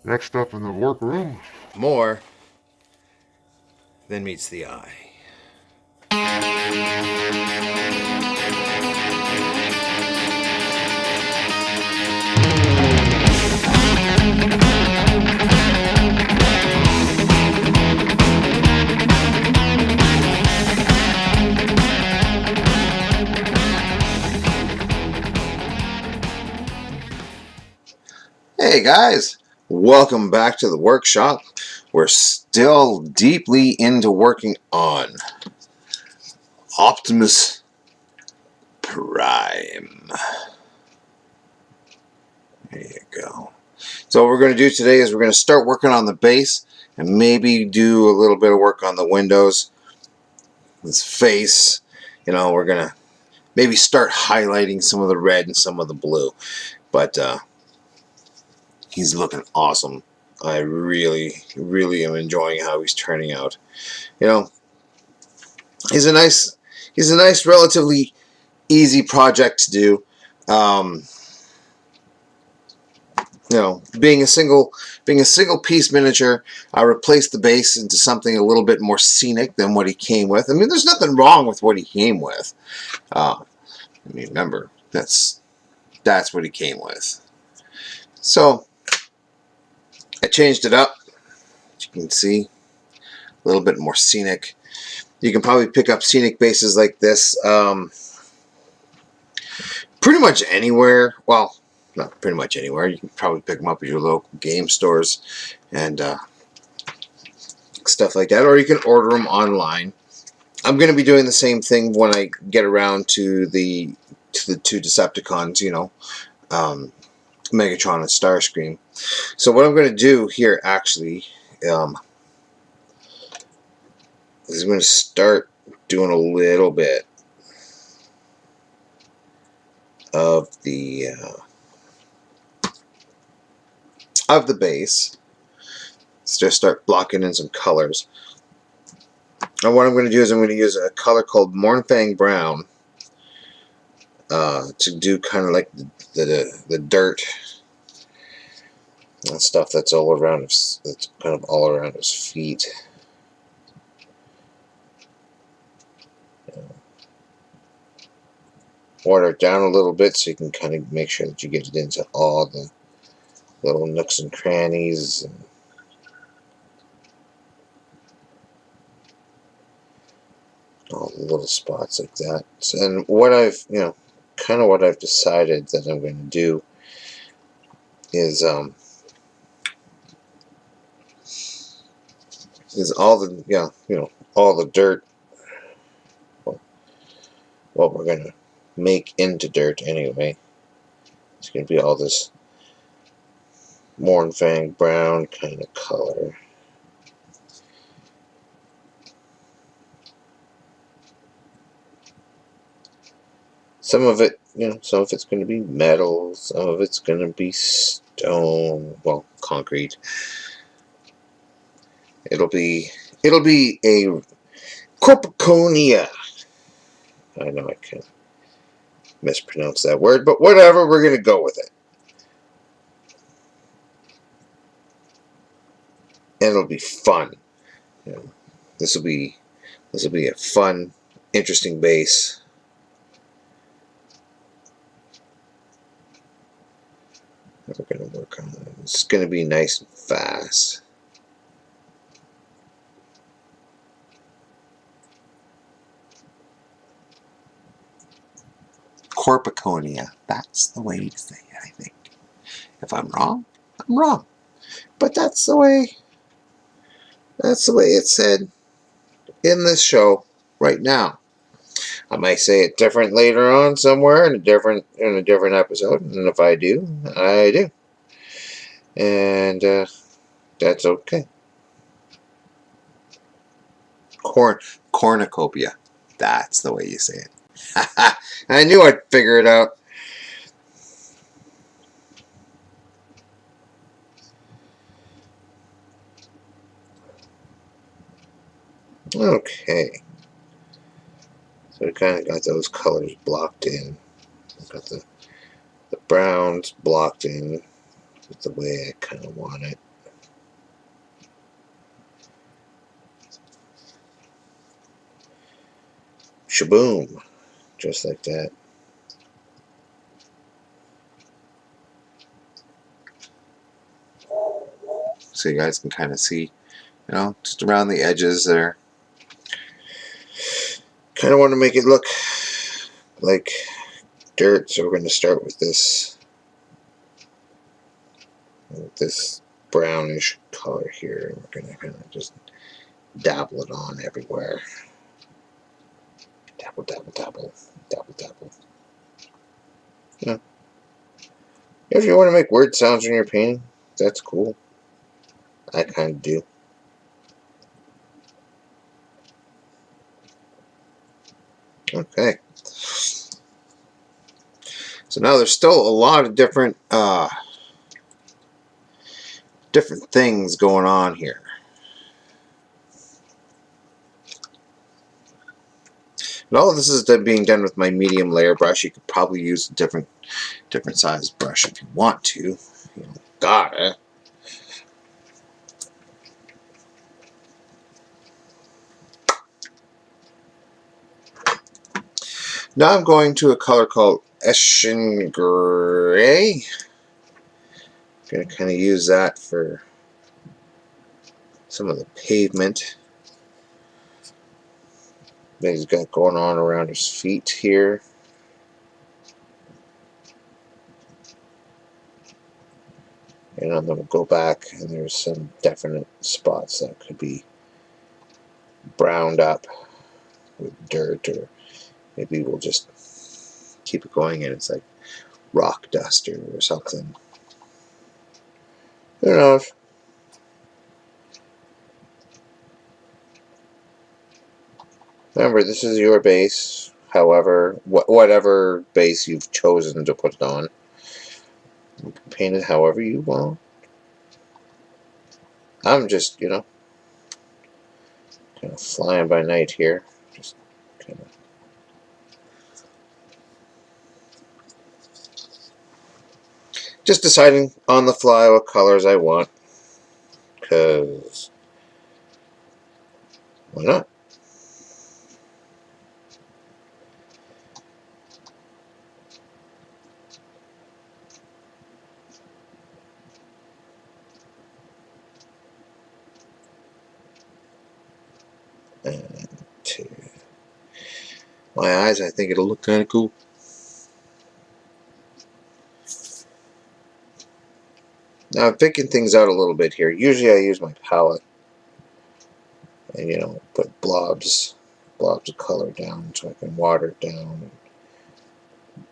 Next up in the workroom. More than meets the eye. Hey guys, welcome back to the workshop. We're still deeply into working on Optimus Prime. There you go. So what we're going to do today is we're going to start working on the base and maybe do a little bit of work on the windows. His face, we're going to maybe start highlighting some of the red and some of the blue. But he's looking awesome. I really, really am enjoying how he's turning out. He's a nice, relatively easy project to do. Being a single piece miniature, I replaced the base into something a little bit more scenic than what he came with. I mean, there's nothing wrong with what he came with. Remember, that's what he came with. So I changed it up. As you can see, a little bit more scenic. You can probably pick up scenic bases like this pretty much anywhere. Well, not pretty much anywhere. You can probably pick them up at your local game stores and stuff like that, or you can order them online. I'm going to be doing the same thing when I get around to the two Decepticons, Megatron and Starscream. So what I'm going to do here actually is I'm going to start doing a little bit of the base. Let's just start blocking in some colors. And what I'm going to do is I'm going to use a color called Mornfang Brown to do kind of like the dirt and stuff that's all around that's kind of all around his feet. Water it down a little bit so you can kind of make sure that you get it into all the little nooks and crannies and all the little spots like that. And what I've kind of what I've decided that I'm going to do is all the all the dirt, what we're going to make into dirt anyway. It's going to be all this Mornfang brown kind of color. Some of it, some of it's going to be metal, some of it's going to be stone, well, concrete. It'll be a corpiconia. I know I can't mispronounce that word, but whatever, we're going to go with it. And it'll be fun. This will be a fun, interesting base. We're going to work on it. It's going to be nice and fast. Corpiconia. That's the way to say it, I think. If I'm wrong, I'm wrong. But that's the way it's said in this show right now. I might say it different later on somewhere in a different episode, and if I do, I do. And that's okay. Cornucopia. That's the way you say it. I knew I'd figure it out. Okay. So we kind of got those colors blocked in. We've got the browns blocked in with the way I kind of want it. Shaboom. Just like that. So you guys can kind of see, you know, just around the edges there. Kind of want to make it look like dirt, so we're going to start with this brownish color here. We're going to kind of just dabble it on everywhere. Dabble, dabble, dabble, dabble, dabble. Yeah. If you want to make weird sounds when you're painting, that's cool. I kind of do. Okay. So now there's still a lot of different things going on here. And all of this is being done with my medium layer brush. You could probably use a different size brush if you want to. You don't gotta. Now I'm going to a color called Eshin Gray. I'm going to kind of use that for some of the pavement that he's got going on around his feet here. And I'm going to go back, and there's some definite spots that could be browned up with dirt, or maybe we'll just keep it going and it's like rock dust or something. Who knows? Remember, this is your base. However, whatever base you've chosen to put it on, you can paint it however you want. I'm just, you know, kind of flying by night here. Just kind of. Just deciding on the fly what colors I want. Because why not? And to my eyes, I think it'll look kind of cool. Now I'm picking things out a little bit here. Usually I use my palette and, you know, put blobs of color down so I can water it down and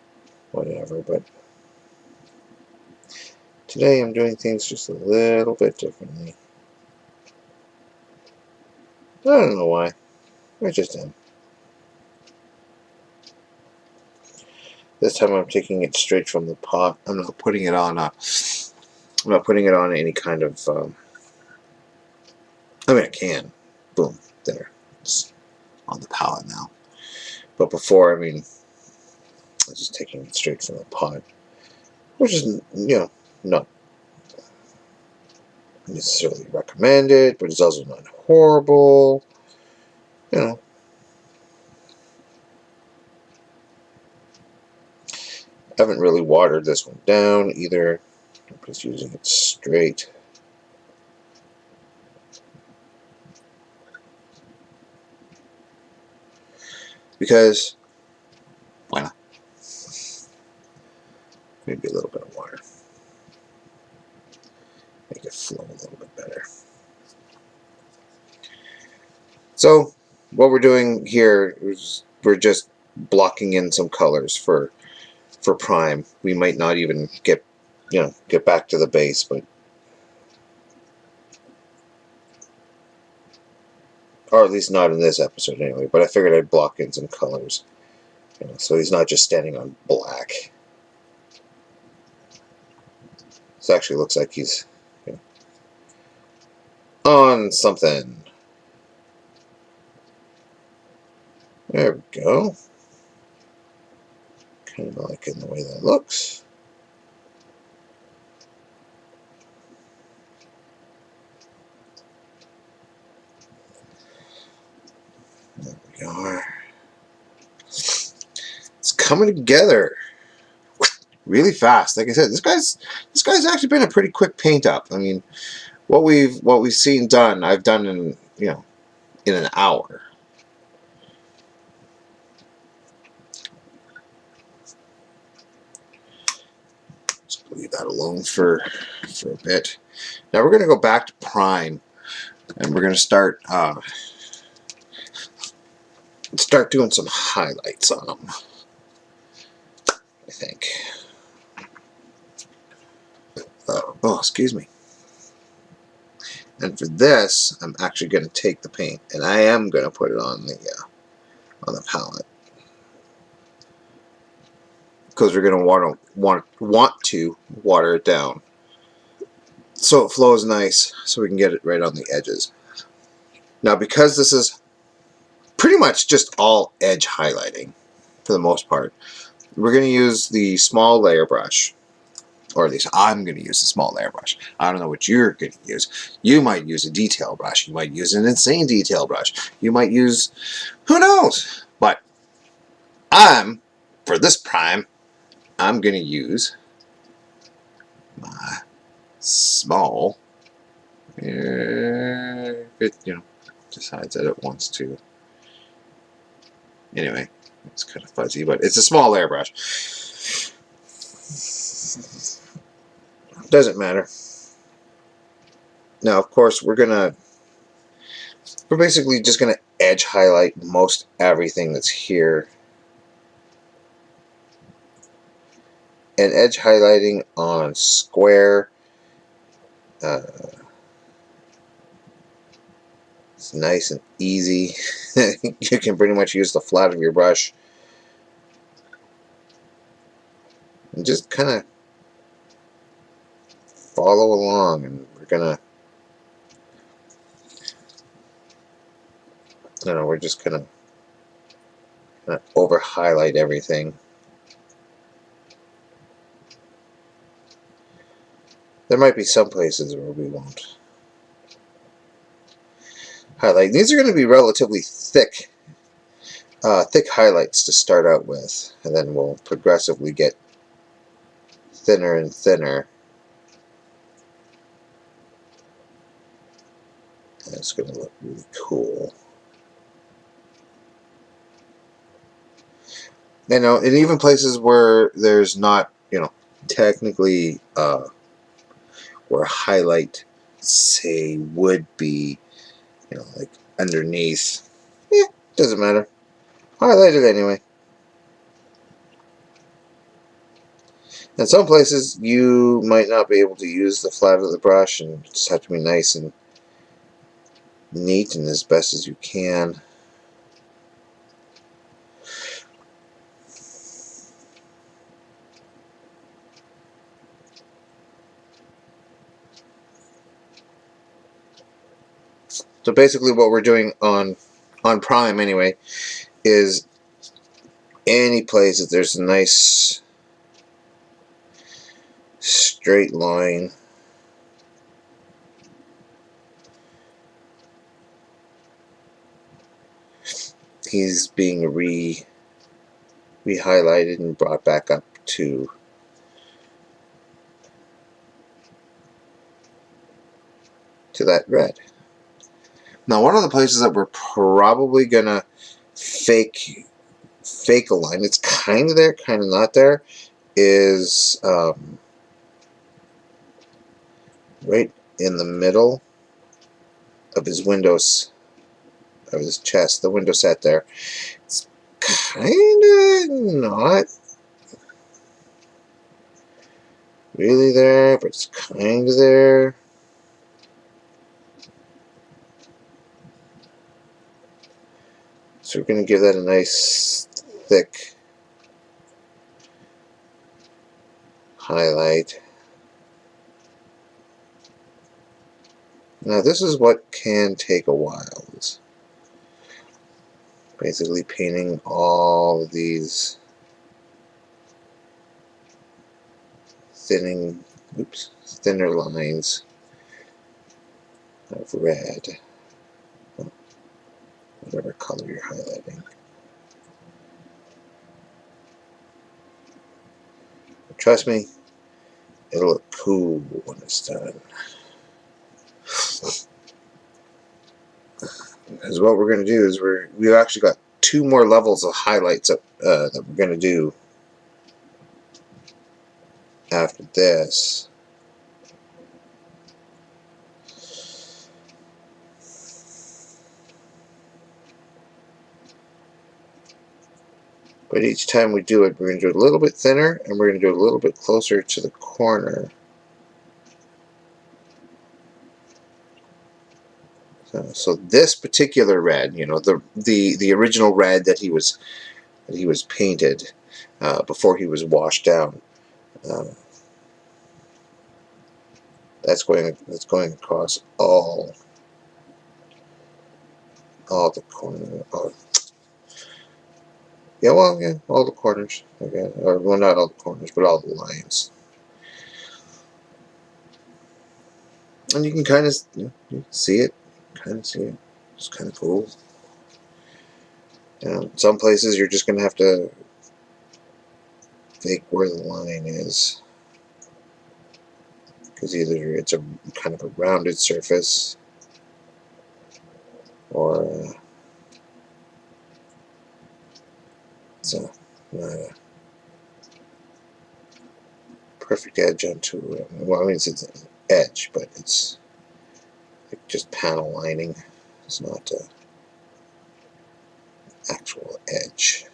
whatever, but today I'm doing things just a little bit differently. I don't know why. I just am. This time I'm taking it straight from the pot. I'm not putting it on any kind of I mean, I can. Boom. There. It's on the palette now. But before, I mean, I was just taking it straight from the pot. Which is, you know, not necessarily recommended, but it's also not horrible. You know. I haven't really watered this one down either. I'm just using it straight. Because, why not? Maybe a little bit of water. Make it flow a little bit better. So, what we're doing here is we're just blocking in some colors for prime. We might not even get back to the base, but or at least not in this episode anyway. But I figured I'd block in some colors, so he's not just standing on black. This actually looks like he's on something. There we go. Kind of liking the way that looks. There we are. coming together really fast. Like I said, this guy's actually been a pretty quick paint up. I mean, what we've seen done, I've done in, you know, in an hour. Just leave that alone for a bit. Now we're going to go back to prime, and we're going to start doing some highlights on them, I think. Oh, excuse me. And for this, I'm actually going to take the paint, and I am going to put it on the palette, because we're going to want to water it down so it flows nice, so we can get it right on the edges. Now, because this is pretty much just all edge highlighting for the most part, we're going to use the small layer brush, or at least I'm going to use the small layer brush. I don't know what you're going to use. You might use a detail brush. You might use an insane detail brush. You might use, who knows? But for this prime, I'm going to use my small, it, you know, decides that it wants to. Anyway, it's kind of fuzzy, but it's a small layer brush. Doesn't matter. Now, of course, we're basically just gonna edge highlight most everything that's here. And edge highlighting on square, it's nice and easy. You can pretty much use the flat of your brush and just kind of follow along. And we're just gonna over highlight everything. There might be some places where we won't highlight. These are going to be relatively thick highlights to start out with, and then we'll progressively get thinner and thinner. And it's going to look really cool. You know, and even places where there's not, you know, technically where highlight, say, would be, you know, like underneath. Doesn't matter. Highlight it anyway. In some places, you might not be able to use the flat of the brush, and just have to be nice and neat and as best as you can. So basically what we're doing on prime anyway is any place that there's a nice straight line, he's being re-highlighted and brought back up to that red. Now, one of the places that we're probably gonna fake a line, it's kind of there, kind of not there, is right in the middle of his windows, of his chest, the window set there. It's kind of not really there, but it's kind of there. So we're going to give that a nice thick highlight. Now this is what can take a while. It's basically painting all of these thinner lines of red, whatever color you're highlighting. Trust me, it'll look cool when it's done. Because what we're going to do is we've actually got 2 more levels of highlights up, that we're going to do after this. But each time we do it, we're going to do it a little bit thinner, and we're going to do it a little bit closer to the corner. So this particular red, you know, the original red that he was painted before he was washed down, that's going across all the corners. Oh, yeah, well, yeah, all the corners. Okay, or well, not all the corners, but all the lines. And you can kind of you can see it, It's kind of cool. You know, some places you're just gonna have to fake where the line is, because either it's a kind of a rounded surface, or it's not a perfect edge onto it. Well, I mean, it's an edge, but it's like just panel lining. It's not an actual edge.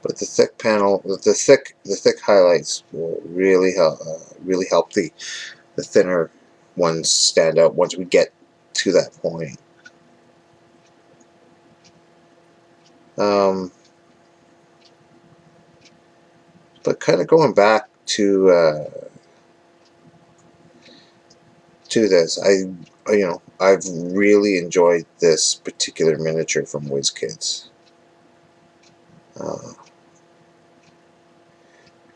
But the thick panel, the thick highlights will really help the thinner ones stand out once we get to that point. But kind of going back to this, I've really enjoyed this particular miniature from WizKids.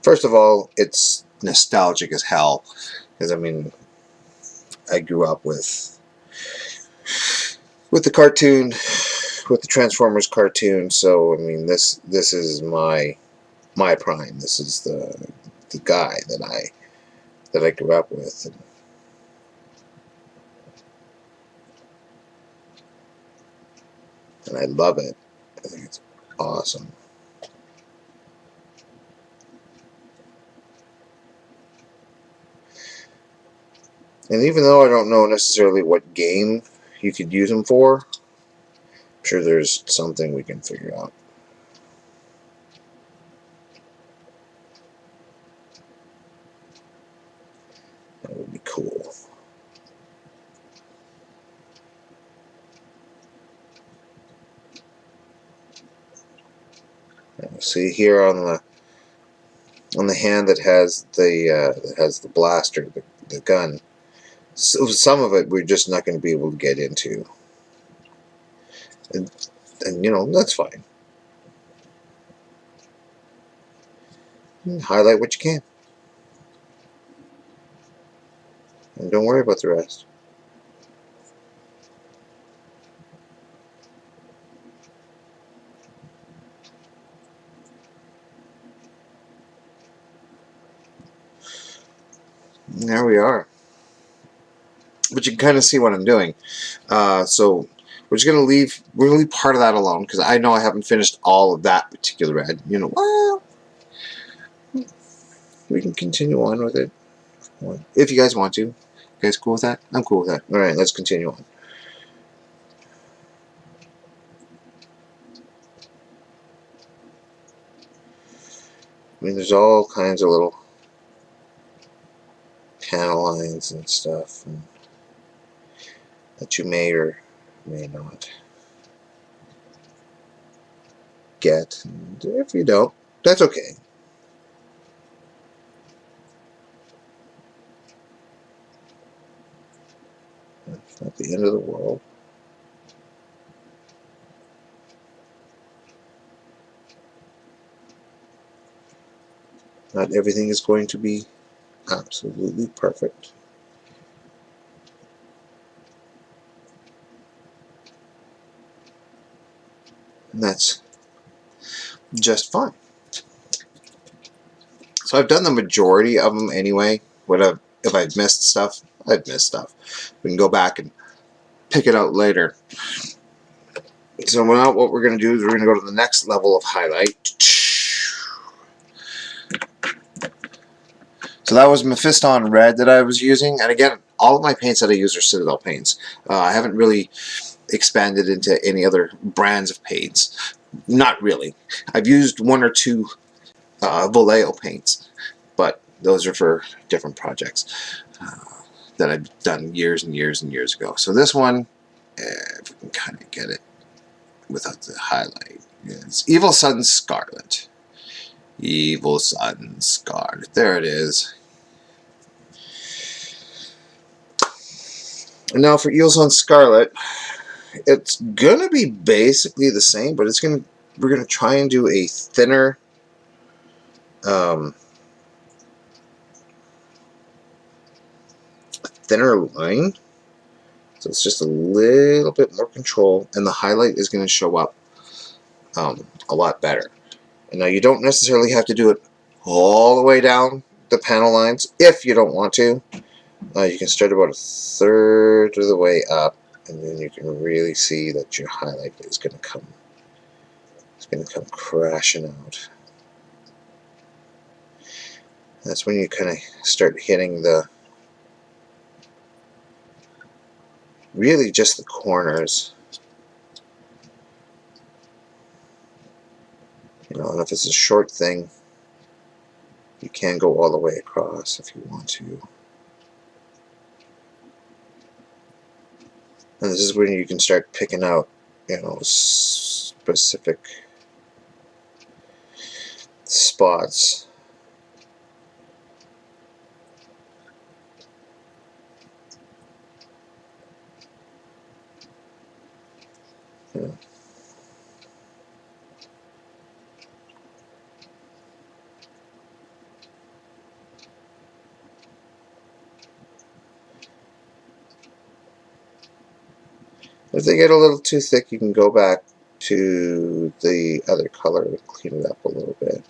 First of all, it's nostalgic as hell, because I mean, I grew up with the cartoon, with the Transformers cartoon. So I mean, this is my prime. This is the guy that I grew up with, and I love it. I think it's awesome. And even though I don't know necessarily what game you could use them for, I'm sure there's something we can figure out. That would be cool. See here on the hand that has the blaster, the gun. So some of it we're just not going to be able to get into, and you know, that's fine. Highlight what you can, and don't worry about the rest. And there we are. But you can kind of see what I'm doing. So we're just gonna leave. We're gonna leave part of that alone, because I know I haven't finished all of that particular red. You know, well, we can continue on with it if you guys want to. You guys cool with that? I'm cool with that. All right, let's continue on. I mean, there's all kinds of little panel lines and stuff that you may or may not get. And if you don't, that's okay. It's not the end of the world. Not everything is going to be absolutely perfect. And that's just fine. So I've done the majority of them anyway. If I've missed stuff, I've missed stuff. We can go back and pick it out later. So now what we're going to do is we're going to go to the next level of highlight. So that was Mephiston Red that I was using. And again, all of my paints that I use are Citadel paints. I haven't really expanded into any other brands of paints. Not really. I've used one or two Vallejo paints, but those are for different projects that I've done years and years and years ago. So this one, if we can kind of get it without the highlight, is Evil Sun Scarlet. Evil Sun Scarlet. There it is. And now for Evil Sun Scarlet, it's gonna be basically the same, but we're gonna try and do a thinner line. So it's just a little bit more control, and the highlight is going to show up a lot better. And now you don't necessarily have to do it all the way down the panel lines if you don't want to. You can start about a third of the way up, and then you can really see that your highlight is going to come. It's going to come crashing out. That's when you kind of start hitting really just the corners. And if it's a short thing, you can go all the way across if you want to. And this is when you can start picking out, specific spots. Yeah. If they get a little too thick, you can go back to the other color and clean it up a little bit.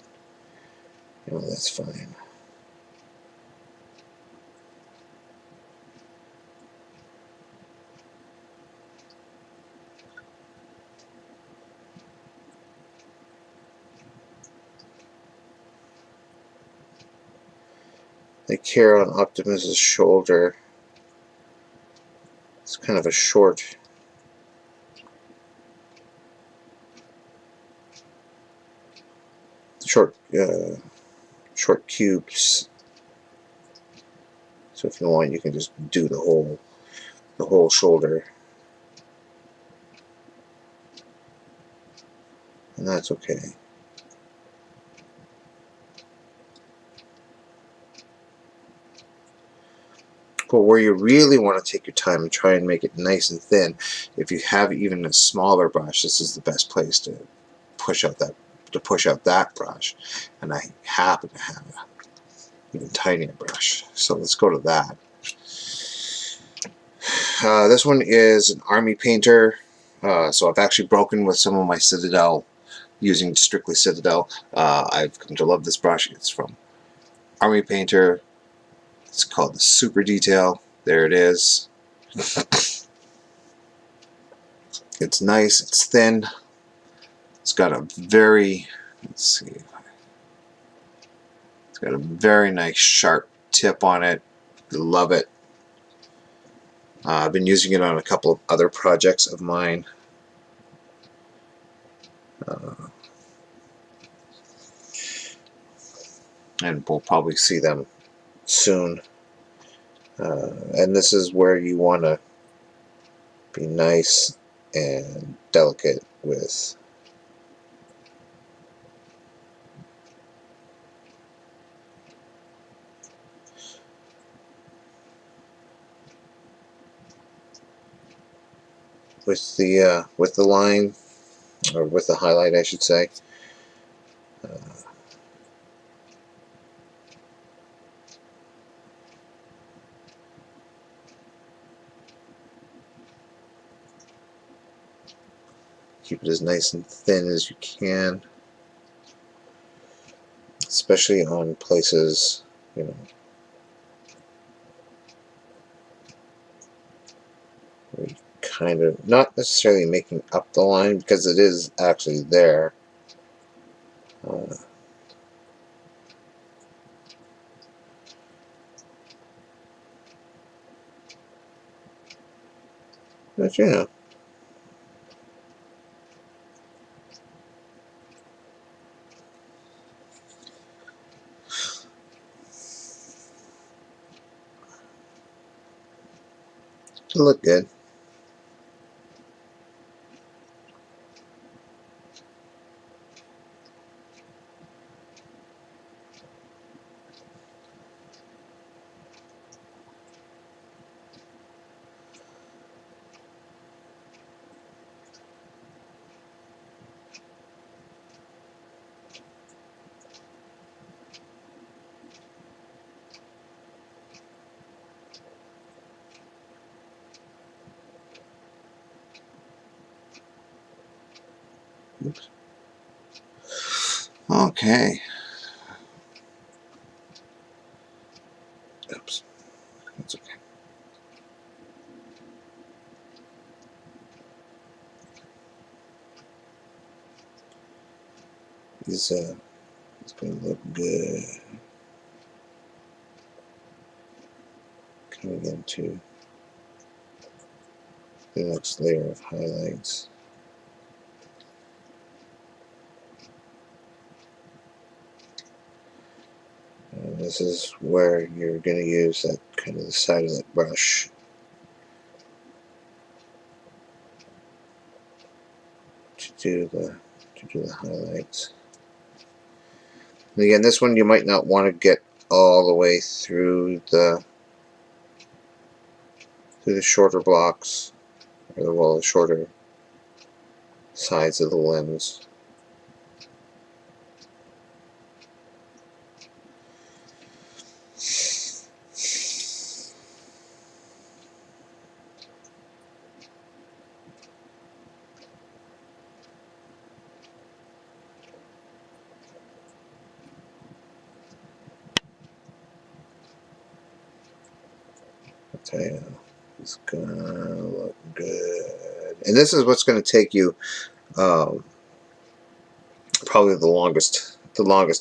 That's fine. Like here on Optimus's shoulder, it's kind of a short cubes. So if you want, you can just do the whole shoulder, and that's okay. But where you really want to take your time and try and make it nice and thin, if you have even a smaller brush, this is the best place to push out that brush. And I happen to have an even tinier brush, so let's go to that. This one is an Army Painter, so I've actually broken with some of my Citadel using strictly Citadel. I've come to love this brush. It's from Army Painter. It's called the Super Detail. There it is. It's nice, it's thin. It's got a very, let's see, it's got a very nice sharp tip on it. Love it. I've been using it on a couple of other projects of mine. And we'll probably see them soon. And this is where you want to be nice and delicate with the line, or with the highlight, I should say. keep it as nice and thin as you can, especially on places, you know, where you kind of not necessarily making up the line because it is actually there. But you know. It'll look good. Oops. Okay. Oops. That's okay. It's gonna look good. Coming into the next layer of highlights. And this is where you're going to use that kind of the side of that brush to do the highlights. And again, this one you might not want to get all the way through the shorter blocks, or the shorter sides of the limbs. I'll tell you, it's gonna look good. And this is what's going to take you probably the longest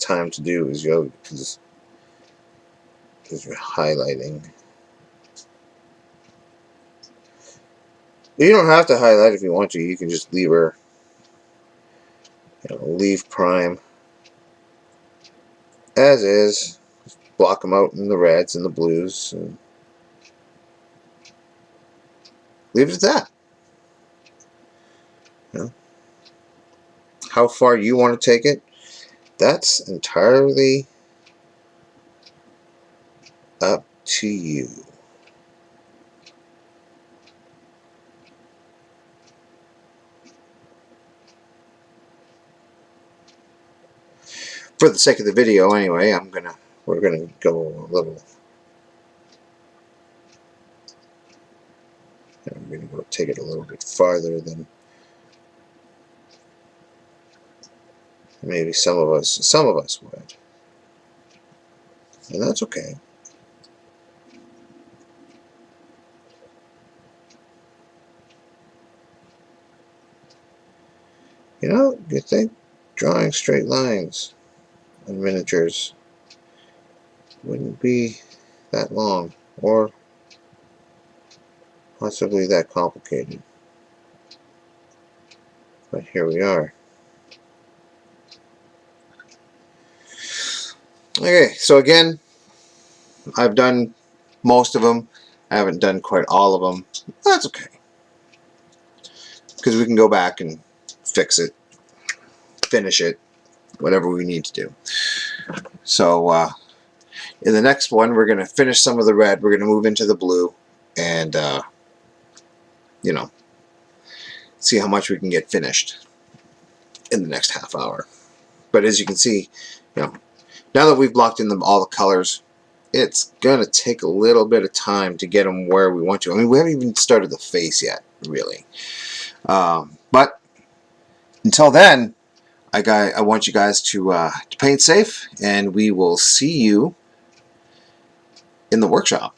time to do is you're highlighting. You don't have to highlight if you want to. You can just leave her, leave prime as is. Just block them out in the reds and the blues, and leave it at that. You know, how far you want to take it, that's entirely up to you. For the sake of the video, anyway, we're gonna go a little. I'm gonna go take it a little bit farther than maybe some of us would, and that's okay. You think drawing straight lines on miniatures wouldn't be that long, or possibly that complicated. But here we are. Okay, so again, I've done most of them. I haven't done quite all of them. That's okay, because we can go back and fix it, finish it, whatever we need to do. So in the next one, we're going to finish some of the red. We're going to move into the blue, and see how much we can get finished in the next half hour. But as you can see, now that we've blocked in all the colors, it's going to take a little bit of time to get them where we want to. I mean, we haven't even started the face yet, really. But Until then, I want you guys to paint safe, and we will see you in the workshop.